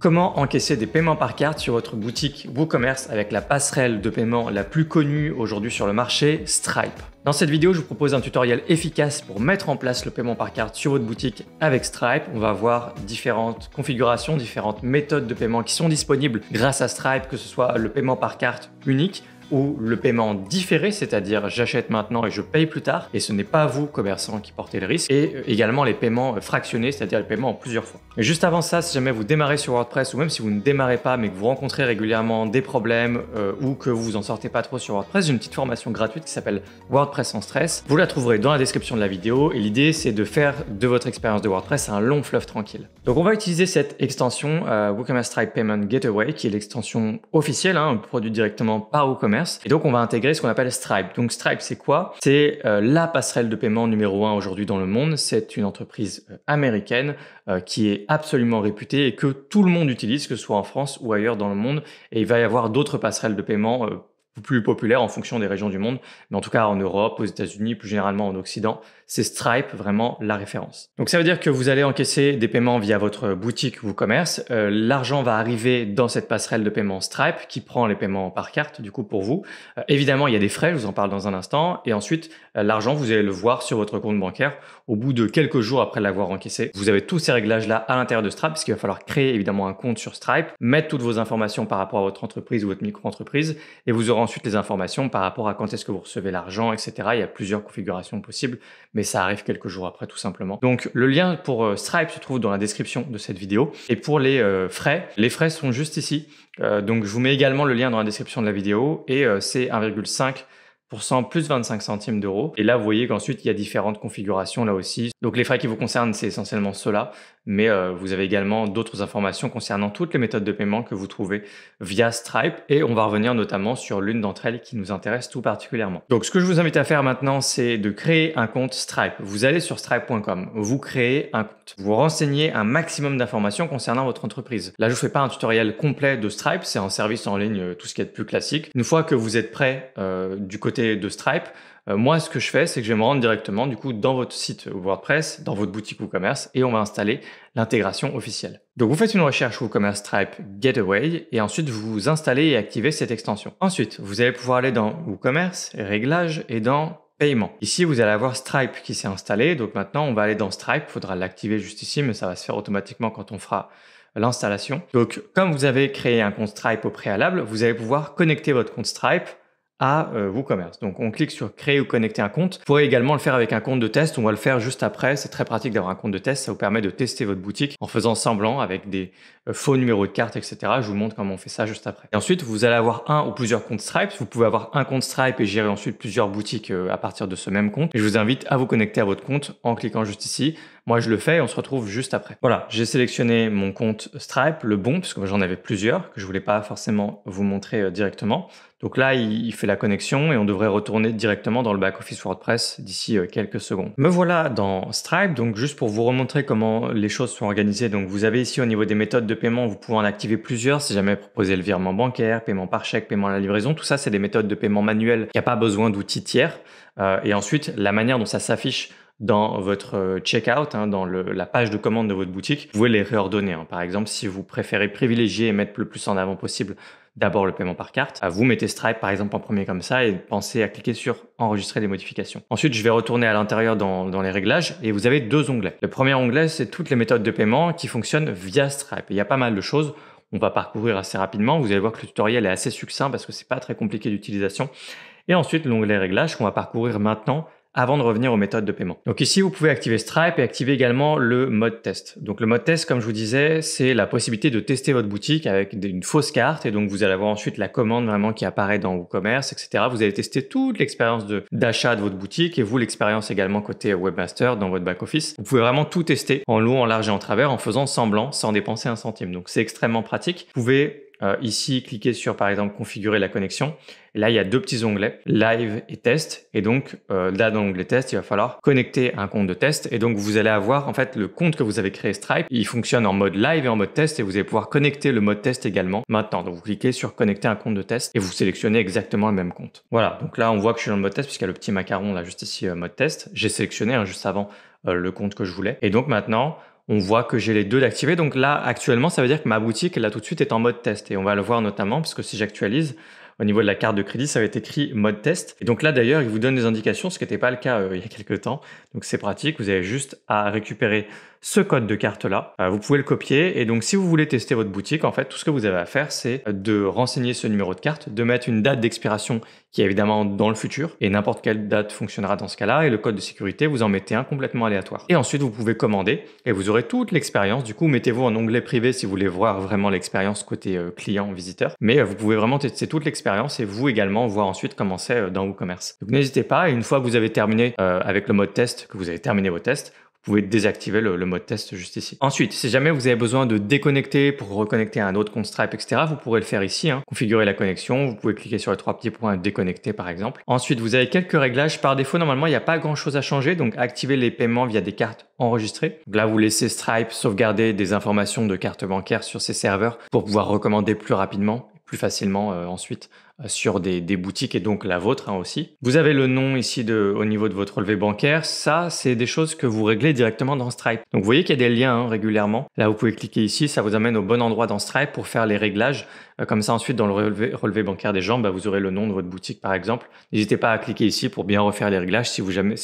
Comment encaisser des paiements par carte sur votre boutique WooCommerce avec la passerelle de paiement la plus connue aujourd'hui sur le marché, Stripe. Dans cette vidéo, je vous propose un tutoriel efficace pour mettre en place le paiement par carte sur votre boutique avec Stripe. On va voir différentes configurations, différentes méthodes de paiement qui sont disponibles grâce à Stripe, que ce soit le paiement par carte unique ou le paiement différé, c'est-à-dire j'achète maintenant et je paye plus tard, et ce n'est pas vous, commerçant, qui portez le risque, et également les paiements fractionnés, c'est-à-dire les paiements en plusieurs fois. Mais juste avant ça, si jamais vous démarrez sur WordPress, ou même si vous ne démarrez pas, mais que vous rencontrez régulièrement des problèmes ou que vous vous en sortez pas trop sur WordPress, j'ai une petite formation gratuite qui s'appelle WordPress sans stress. Vous la trouverez dans la description de la vidéo, et l'idée c'est de faire de votre expérience de WordPress un long fleuve tranquille. Donc on va utiliser cette extension WooCommerce Stripe Payment Gateway, qui est l'extension officielle, produite directement par WooCommerce. Et donc, on va intégrer ce qu'on appelle Stripe. Donc, Stripe, c'est quoi? C'est la passerelle de paiement numéro 1 aujourd'hui dans le monde. C'est une entreprise américaine qui est absolument réputée et que tout le monde utilise, que ce soit en France ou ailleurs dans le monde. Et il va y avoir d'autres passerelles de paiement plus populaires en fonction des régions du monde. Mais en tout cas, en Europe, aux États-Unis, plus généralement en Occident, c'est Stripe vraiment la référence. Donc ça veut dire que vous allez encaisser des paiements via votre boutique WooCommerce. L'argent va arriver dans cette passerelle de paiement Stripe qui prend les paiements par carte du coup pour vous. Évidemment, il y a des frais, je vous en parle dans un instant. Et ensuite, l'argent, vous allez le voir sur votre compte bancaire au bout de quelques jours après l'avoir encaissé. Vous avez tous ces réglages-là à l'intérieur de Stripe, parce qu'il va falloir créer évidemment un compte sur Stripe, mettre toutes vos informations par rapport à votre entreprise ou votre micro-entreprise, et vous aurez ensuite les informations par rapport à quand est-ce que vous recevez l'argent, etc. Il y a plusieurs configurations possibles, mais ça arrive quelques jours après tout simplement. Donc le lien pour Stripe se trouve dans la description de cette vidéo. Et pour les frais sont juste ici. Donc je vous mets également le lien dans la description de la vidéo, et c'est 1,5% plus 25 centimes d'euros. Et là, vous voyez qu'ensuite, il y a différentes configurations là aussi. Donc les frais qui vous concernent, c'est essentiellement ceux-là. Mais vous avez également d'autres informations concernant toutes les méthodes de paiement que vous trouvez via Stripe. Et on va revenir notamment sur l'une d'entre elles qui nous intéresse tout particulièrement. Donc ce que je vous invite à faire maintenant, c'est de créer un compte Stripe. Vous allez sur stripe.com, vous créez un compte. Vous renseignez un maximum d'informations concernant votre entreprise. Là, je ne vous fais pas un tutoriel complet de Stripe, c'est un service en ligne, tout ce qui est de plus classique. Une fois que vous êtes prêt du côté de Stripe, moi, ce que je fais, c'est que je vais me rendre directement du coup dans votre site WordPress, dans votre boutique WooCommerce, et on va installer l'intégration officielle. Donc, vous faites une recherche WooCommerce Stripe Gateway, et ensuite vous installez et activez cette extension. Ensuite, vous allez pouvoir aller dans WooCommerce, réglages, et dans paiement. Ici, vous allez avoir Stripe qui s'est installé. Donc maintenant, on va aller dans Stripe. Il faudra l'activer juste ici, mais ça va se faire automatiquement quand on fera l'installation. Donc, comme vous avez créé un compte Stripe au préalable, vous allez pouvoir connecter votre compte Stripe à WooCommerce. Donc on clique sur créer ou connecter un compte. Vous pourrez également le faire avec un compte de test. On va le faire juste après. C'est très pratique d'avoir un compte de test. Ça vous permet de tester votre boutique en faisant semblant avec des faux numéros de carte, etc. Je vous montre comment on fait ça juste après. Et ensuite, vous allez avoir un ou plusieurs comptes Stripe. Vous pouvez avoir un compte Stripe et gérer ensuite plusieurs boutiques à partir de ce même compte. Et je vous invite à vous connecter à votre compte en cliquant juste ici. Moi, je le fais et on se retrouve juste après. Voilà, j'ai sélectionné mon compte Stripe, le bon, parce que j'en avais plusieurs que je voulais pas forcément vous montrer directement. Donc là, il fait la connexion et on devrait retourner directement dans le back-office WordPress d'ici quelques secondes. Me voilà dans Stripe, donc juste pour vous remontrer comment les choses sont organisées. Donc vous avez ici au niveau des méthodes de paiement, vous pouvez en activer plusieurs si jamais proposer le virement bancaire, paiement par chèque, paiement à la livraison. Tout ça, c'est des méthodes de paiement manuelles qui n'ont pas besoin d'outils tiers. Et ensuite, la manière dont ça s'affiche dans votre checkout, dans la page de commande de votre boutique, vous pouvez les réordonner. Par exemple, si vous préférez privilégier et mettre le plus en avant possible d'abord le paiement par carte, vous mettez Stripe par exemple en premier comme ça et pensez à cliquer sur enregistrer les modifications. Ensuite, je vais retourner à l'intérieur dans les réglages et vous avez deux onglets. Le premier onglet, c'est toutes les méthodes de paiement qui fonctionnent via Stripe. Et il y a pas mal de choses. On va parcourir assez rapidement. Vous allez voir que le tutoriel est assez succinct parce que c'est pas très compliqué d'utilisation. Et ensuite, l'onglet réglages qu'on va parcourir maintenant avant de revenir aux méthodes de paiement. Donc ici, vous pouvez activer Stripe et activer également le mode test. Donc le mode test, comme je vous disais, c'est la possibilité de tester votre boutique avec une fausse carte, et donc vous allez avoir ensuite la commande vraiment qui apparaît dans WooCommerce, etc. Vous allez tester toute l'expérience d'achat de votre boutique et vous l'expérience également côté webmaster dans votre back-office. Vous pouvez vraiment tout tester en long, en large et en travers en faisant semblant sans dépenser un centime. Donc c'est extrêmement pratique. Vous pouvez ici cliquer sur par exemple configurer la connexion. Et là, il y a deux petits onglets, live et test. Et donc là, dans l'onglet test, il va falloir connecter un compte de test. Et donc vous allez avoir en fait le compte que vous avez créé Stripe. Il fonctionne en mode live et en mode test et vous allez pouvoir connecter le mode test également maintenant. Donc vous cliquez sur connecter un compte de test et vous sélectionnez exactement le même compte. Voilà, donc là on voit que je suis dans le mode test puisqu'il y a le petit macaron là juste ici mode test. J'ai sélectionné juste avant le compte que je voulais. Et donc maintenant, on voit que j'ai les deux d'activés. Donc là, actuellement, ça veut dire que ma boutique, là, tout de suite, est en mode test. Et on va le voir notamment, parce que si j'actualise, au niveau de la carte de crédit, ça va être écrit mode test. Et donc là, d'ailleurs, il vous donne des indications, ce qui n'était pas le cas il y a quelques temps. Donc c'est pratique, vous avez juste à récupérer ce code de carte-là. Vous pouvez le copier. Et donc, si vous voulez tester votre boutique, en fait, tout ce que vous avez à faire, c'est de renseigner ce numéro de carte, de mettre une date d'expiration qui est évidemment dans le futur. Et n'importe quelle date fonctionnera dans ce cas-là. Et le code de sécurité, vous en mettez un complètement aléatoire. Et ensuite, vous pouvez commander et vous aurez toute l'expérience. Du coup, mettez-vous en onglet privé si vous voulez voir vraiment l'expérience côté client, visiteur. Mais vous pouvez vraiment tester toute l'expérience et vous également voir ensuite comment c'est dans WooCommerce. Donc, n'hésitez pas. Et une fois que vous avez terminé avec le mode test, que vous avez terminé vos tests, vous pouvez désactiver le mode test juste ici. Ensuite, si jamais vous avez besoin de déconnecter pour reconnecter à un autre compte Stripe, etc., vous pourrez le faire ici. Configurer la connexion, vous pouvez cliquer sur les 3 petits points déconnecter par exemple. Ensuite, vous avez quelques réglages. Par défaut, normalement, il n'y a pas grand chose à changer. Donc, activer les paiements via des cartes enregistrées. Donc là, vous laissez Stripe sauvegarder des informations de carte bancaire sur ses serveurs pour pouvoir recommander plus rapidement, plus facilement ensuite sur des boutiques et donc la vôtre aussi. Vous avez le nom ici au niveau de votre relevé bancaire. Ça, c'est des choses que vous réglez directement dans Stripe. Donc, vous voyez qu'il y a des liens régulièrement. Là, vous pouvez cliquer ici. Ça vous amène au bon endroit dans Stripe pour faire les réglages. Comme ça, ensuite, dans le relevé bancaire des gens, vous aurez le nom de votre boutique, par exemple. N'hésitez pas à cliquer ici pour bien refaire les réglages si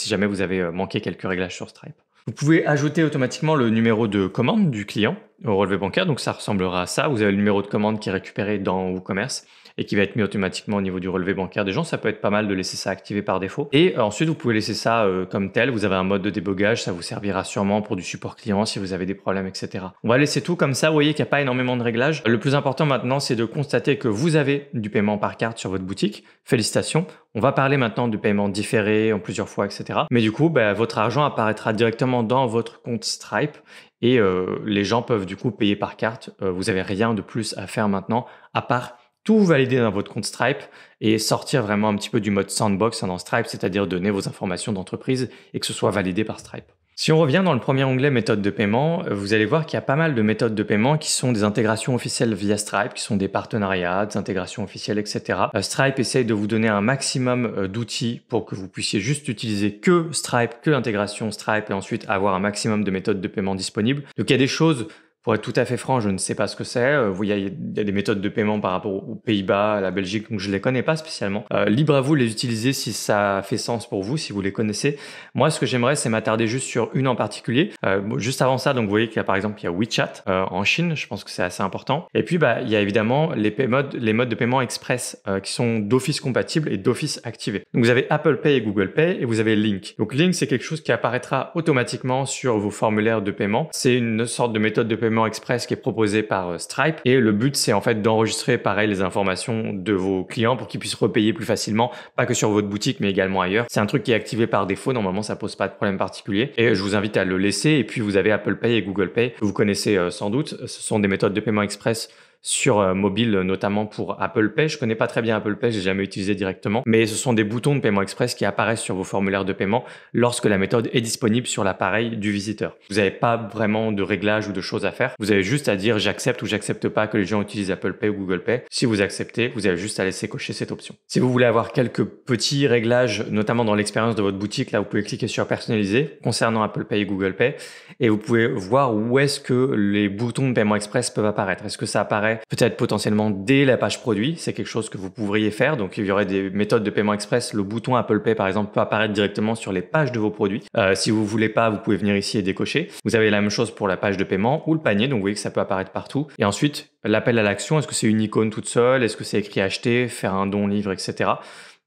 jamais vous avez manqué quelques réglages sur Stripe. Vous pouvez ajouter automatiquement le numéro de commande du client au relevé bancaire. Donc, ça ressemblera à ça. Vous avez le numéro de commande qui est récupéré dans WooCommerce et qui va être mis automatiquement au niveau du relevé bancaire des gens. Ça peut être pas mal de laisser ça activé par défaut. Et ensuite, vous pouvez laisser ça comme tel. Vous avez un mode de débogage. Ça vous servira sûrement pour du support client si vous avez des problèmes, etc. On va laisser tout comme ça. Vous voyez qu'il n'y a pas énormément de réglages. Le plus important maintenant, c'est de constater que vous avez du paiement par carte sur votre boutique. Félicitations. On va parler maintenant de paiement différé en plusieurs fois, etc. Mais du coup, votre argent apparaîtra directement dans votre compte Stripe et les gens peuvent du coup payer par carte. Vous n'avez rien de plus à faire maintenant à part tout valider dans votre compte Stripe et sortir vraiment un petit peu du mode sandbox dans Stripe, c'est-à-dire donner vos informations d'entreprise et que ce soit validé par Stripe. Si on revient dans le premier onglet méthode de paiement, vous allez voir qu'il y a pas mal de méthodes de paiement qui sont des intégrations officielles via Stripe, qui sont des partenariats, des intégrations officielles, etc. Stripe essaye de vous donner un maximum d'outils pour que vous puissiez juste utiliser que Stripe, que l'intégration Stripe et ensuite avoir un maximum de méthodes de paiement disponibles. Donc il y a des choses. Pour être tout à fait franc, je ne sais pas ce que c'est. Il y a des méthodes de paiement par rapport aux Pays-Bas, à la Belgique, donc je ne les connais pas spécialement. Libre à vous de les utiliser si ça fait sens pour vous, si vous les connaissez. Moi, ce que j'aimerais, c'est m'attarder juste sur une en particulier. Juste avant ça, donc vous voyez qu'il y a par exemple il y a WeChat en Chine, je pense que c'est assez important. Et puis il y a évidemment les modes de paiement express qui sont d'office compatibles et d'office activés. Donc vous avez Apple Pay et Google Pay et vous avez Link. Donc Link, c'est quelque chose qui apparaîtra automatiquement sur vos formulaires de paiement. C'est une sorte de méthode de paiement express qui est proposé par Stripe et le but c'est en fait d'enregistrer pareil les informations de vos clients pour qu'ils puissent repayer plus facilement, pas que sur votre boutique mais également ailleurs. C'est un truc qui est activé par défaut, normalement ça pose pas de problème particulier et je vous invite à le laisser. Et puis vous avez Apple Pay et Google Pay que vous connaissez sans doute, ce sont des méthodes de paiement express sur mobile, notamment pour Apple Pay. Je connais pas très bien Apple Pay, j'ai jamais utilisé directement, mais ce sont des boutons de paiement express qui apparaissent sur vos formulaires de paiement lorsque la méthode est disponible sur l'appareil du visiteur. Vous n'avez pas vraiment de réglages ou de choses à faire. Vous avez juste à dire j'accepte ou j'accepte pas que les gens utilisent Apple Pay ou Google Pay. Si vous acceptez, vous avez juste à laisser cocher cette option. Si vous voulez avoir quelques petits réglages, notamment dans l'expérience de votre boutique, là vous pouvez cliquer sur personnaliser concernant Apple Pay et Google Pay et vous pouvez voir où est-ce que les boutons de paiement express peuvent apparaître. Est-ce que ça apparaît peut-être potentiellement dès la page produit, c'est quelque chose que vous pourriez faire. Donc il y aurait des méthodes de paiement express. Le bouton Apple Pay par exemple peut apparaître directement sur les pages de vos produits. Si vous voulez pas, vous pouvez venir ici et décocher. Vous avez la même chose pour la page de paiement ou le panier, donc vous voyez que ça peut apparaître partout. Et ensuite, l'appel à l'action, est-ce que c'est une icône toute seule? Est-ce que c'est écrit acheter, faire un don, livre, etc.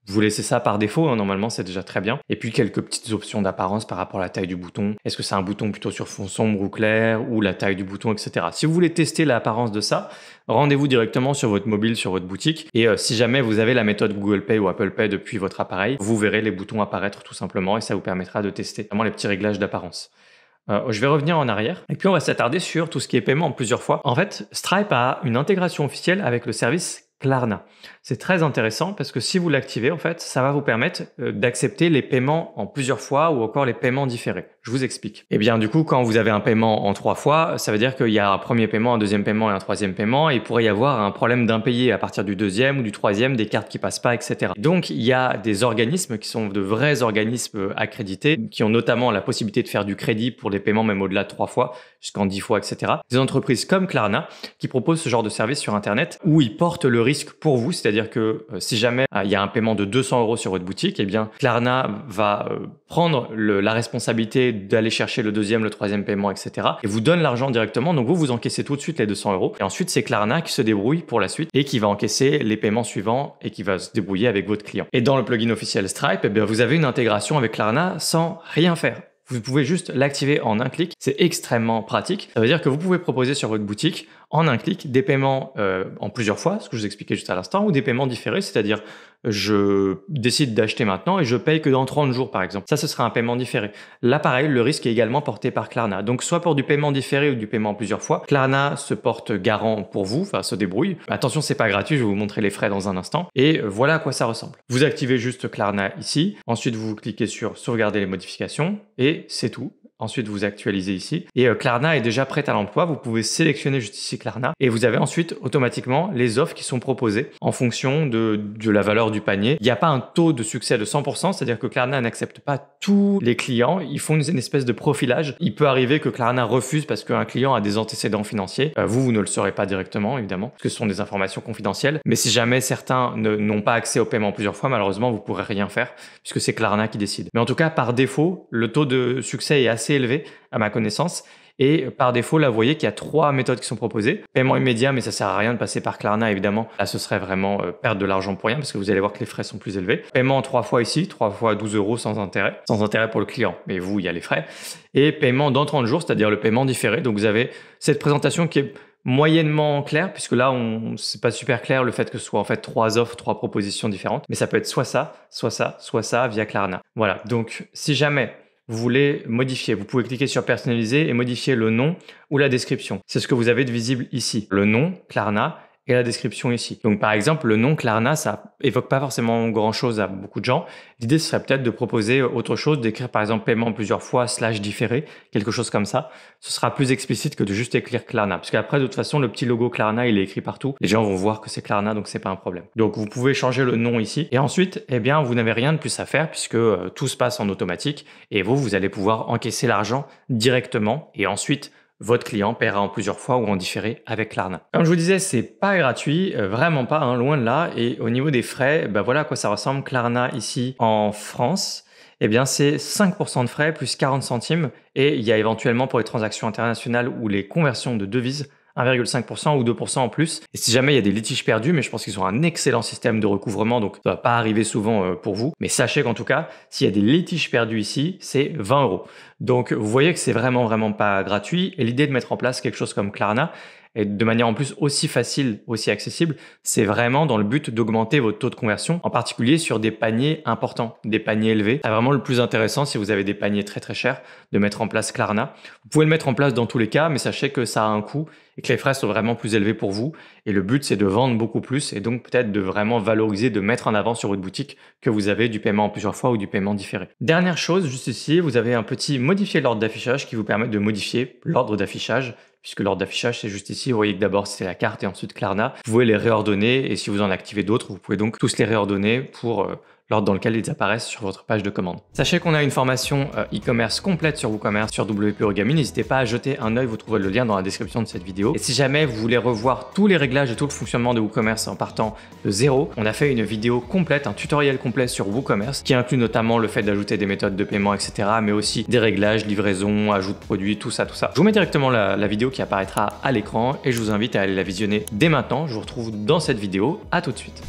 Vous laissez ça par défaut, normalement c'est déjà très bien. Et puis quelques petites options d'apparence par rapport à la taille du bouton. Est-ce que c'est un bouton plutôt sur fond sombre ou clair, ou la taille du bouton, etc. Si vous voulez tester l'apparence de ça, rendez-vous directement sur votre mobile, sur votre boutique. Et si jamais vous avez la méthode Google Pay ou Apple Pay depuis votre appareil, vous verrez les boutons apparaître tout simplement et ça vous permettra de tester vraiment les petits réglages d'apparence. Je vais revenir en arrière et puis on va s'attarder sur tout ce qui est paiement en plusieurs fois. En fait, Stripe a une intégration officielle avec le service Klarna. C'est très intéressant parce que si vous l'activez, en fait, ça va vous permettre d'accepter les paiements en plusieurs fois ou encore les paiements différés. Je vous explique. Et bien du coup, quand vous avez un paiement en 3 fois, ça veut dire qu'il y a un premier paiement, un deuxième paiement et un troisième paiement. Et il pourrait y avoir un problème d'impayé à partir du deuxième ou du troisième, des cartes qui passent pas, etc. Donc il y a des organismes qui sont de vrais organismes accrédités, qui ont notamment la possibilité de faire du crédit pour des paiements même au-delà de 3 fois, jusqu'en 10 fois, etc. Des entreprises comme Klarna qui proposent ce genre de service sur Internet où ils portent le risque pour vous. C'est-à-dire que si jamais il y a un paiement de 200 € sur votre boutique, eh bien Klarna va prendre la responsabilité d'aller chercher le deuxième, le troisième paiement, etc. et vous donne l'argent directement. Donc vous encaissez tout de suite les 200 €. Et ensuite, c'est Klarna qui se débrouille pour la suite et qui va encaisser les paiements suivants et qui va se débrouiller avec votre client. Et dans le plugin officiel Stripe, eh bien, vous avez une intégration avec Klarna sans rien faire. Vous pouvez juste l'activer en un clic. C'est extrêmement pratique. Ça veut dire que vous pouvez proposer sur votre boutique en un clic des paiements en plusieurs fois, ce que je vous expliquais juste à l'instant, ou des paiements différés, c'est-à-dire je décide d'acheter maintenant et je paye que dans 30 jours par exemple. Ça, ce sera un paiement différé. Là, pareil, le risque est également porté par Klarna. Donc, soit pour du paiement différé ou du paiement en plusieurs fois, Klarna se porte garant pour vous, enfin se débrouille. Attention, c'est pas gratuit, je vais vous montrer les frais dans un instant. Et voilà à quoi ça ressemble. Vous activez juste Klarna ici. Ensuite, vous cliquez sur sauvegarder les modifications et c'est tout. Ensuite, vous actualisez ici. Et Klarna est déjà prête à l'emploi. Vous pouvez sélectionner juste ici Klarna. Et vous avez ensuite automatiquement les offres qui sont proposées en fonction de la valeur du panier. Il n'y a pas un taux de succès de 100%, c'est-à-dire que Klarna n'accepte pas tous les clients. Ils font une espèce de profilage. Il peut arriver que Klarna refuse parce qu'un client a des antécédents financiers. Vous ne le saurez pas directement, évidemment, parce que ce sont des informations confidentielles. Mais si jamais certains n'ont pas accès au paiement plusieurs fois, malheureusement, vous ne pourrez rien faire puisque c'est Klarna qui décide. Mais en tout cas, par défaut, le taux de succès est assez élevé à ma connaissance. Et par défaut, là, vous voyez qu'il y a 3 méthodes qui sont proposées. Paiement immédiat, mais ça sert à rien de passer par Klarna, évidemment. Là, ce serait vraiment perdre de l'argent pour rien parce que vous allez voir que les frais sont plus élevés. Paiement en 3 fois ici, 3 fois 12 € sans intérêt. Sans intérêt pour le client, mais vous, il y a les frais. Et paiement dans 30 jours, c'est-à-dire le paiement différé. Donc, vous avez cette présentation qui est moyennement clair, puisque là, c'est pas super clair le fait que ce soit en fait 3 offres, 3 propositions différentes. Mais ça peut être soit ça, soit ça, soit ça via Klarna. Voilà. Donc, si jamais vous voulez modifier, vous pouvez cliquer sur personnaliser et modifier le nom ou la description. C'est ce que vous avez de visible ici. Le nom, Klarna, et la description ici. Donc par exemple, le nom Klarna, ça évoque pas forcément grand chose à beaucoup de gens. L'idée serait peut-être de proposer autre chose, d'écrire par exemple paiement plusieurs fois / différé, quelque chose comme ça. Ce sera plus explicite que de juste écrire Klarna. Parce qu'après, de toute façon, le petit logo Klarna, il est écrit partout. Les gens vont voir que c'est Klarna, donc c'est pas un problème. Donc vous pouvez changer le nom ici. Et ensuite, eh bien, vous n'avez rien de plus à faire puisque tout se passe en automatique. Et vous allez pouvoir encaisser l'argent directement et ensuite votre client paiera en plusieurs fois ou en différé avec Klarna. Comme je vous disais, c'est pas gratuit, vraiment pas, hein, loin de là. Et au niveau des frais, voilà à quoi ça ressemble. Klarna ici en France, eh bien c'est 5% de frais plus 40 centimes. Et il y a éventuellement pour les transactions internationales ou les conversions de devises 1,5% ou 2% en plus. Et si jamais il y a des litiges perdus, mais je pense qu'ils ont un excellent système de recouvrement, donc ça va pas arriver souvent pour vous. Mais sachez qu'en tout cas, s'il y a des litiges perdus ici, c'est 20 €. Donc vous voyez que c'est vraiment pas gratuit. Et l'idée de mettre en place quelque chose comme Klarna, et de manière en plus aussi facile, aussi accessible, c'est vraiment dans le but d'augmenter votre taux de conversion, en particulier sur des paniers importants, des paniers élevés. C'est vraiment le plus intéressant si vous avez des paniers très chers, de mettre en place Klarna. Vous pouvez le mettre en place dans tous les cas, mais sachez que ça a un coût et que les frais sont vraiment plus élevés pour vous. Et le but, c'est de vendre beaucoup plus et donc peut-être de vraiment valoriser, de mettre en avant sur votre boutique que vous avez du paiement en plusieurs fois ou du paiement différé. Dernière chose, juste ici, vous avez un petit modifier l'ordre d'affichage qui vous permet de modifier l'ordre d'affichage, puisque l'ordre d'affichage, c'est juste ici. Vous voyez que d'abord, c'est la carte et ensuite Klarna. Vous pouvez les réordonner et si vous en activez d'autres, vous pouvez donc tous les réordonner pour l'ordre dans lequel ils apparaissent sur votre page de commande. Sachez qu'on a une formation e-commerce complète sur WooCommerce sur WP Origami. N'hésitez pas à jeter un œil, vous trouverez le lien dans la description de cette vidéo. Et si jamais vous voulez revoir tous les réglages et tout le fonctionnement de WooCommerce en partant de zéro, on a fait une vidéo complète, un tutoriel complet sur WooCommerce qui inclut notamment le fait d'ajouter des méthodes de paiement, etc. mais aussi des réglages, livraison, ajout de produits, tout ça. Je vous mets directement la vidéo qui apparaîtra à l'écran et je vous invite à aller la visionner dès maintenant. Je vous retrouve dans cette vidéo. À tout de suite.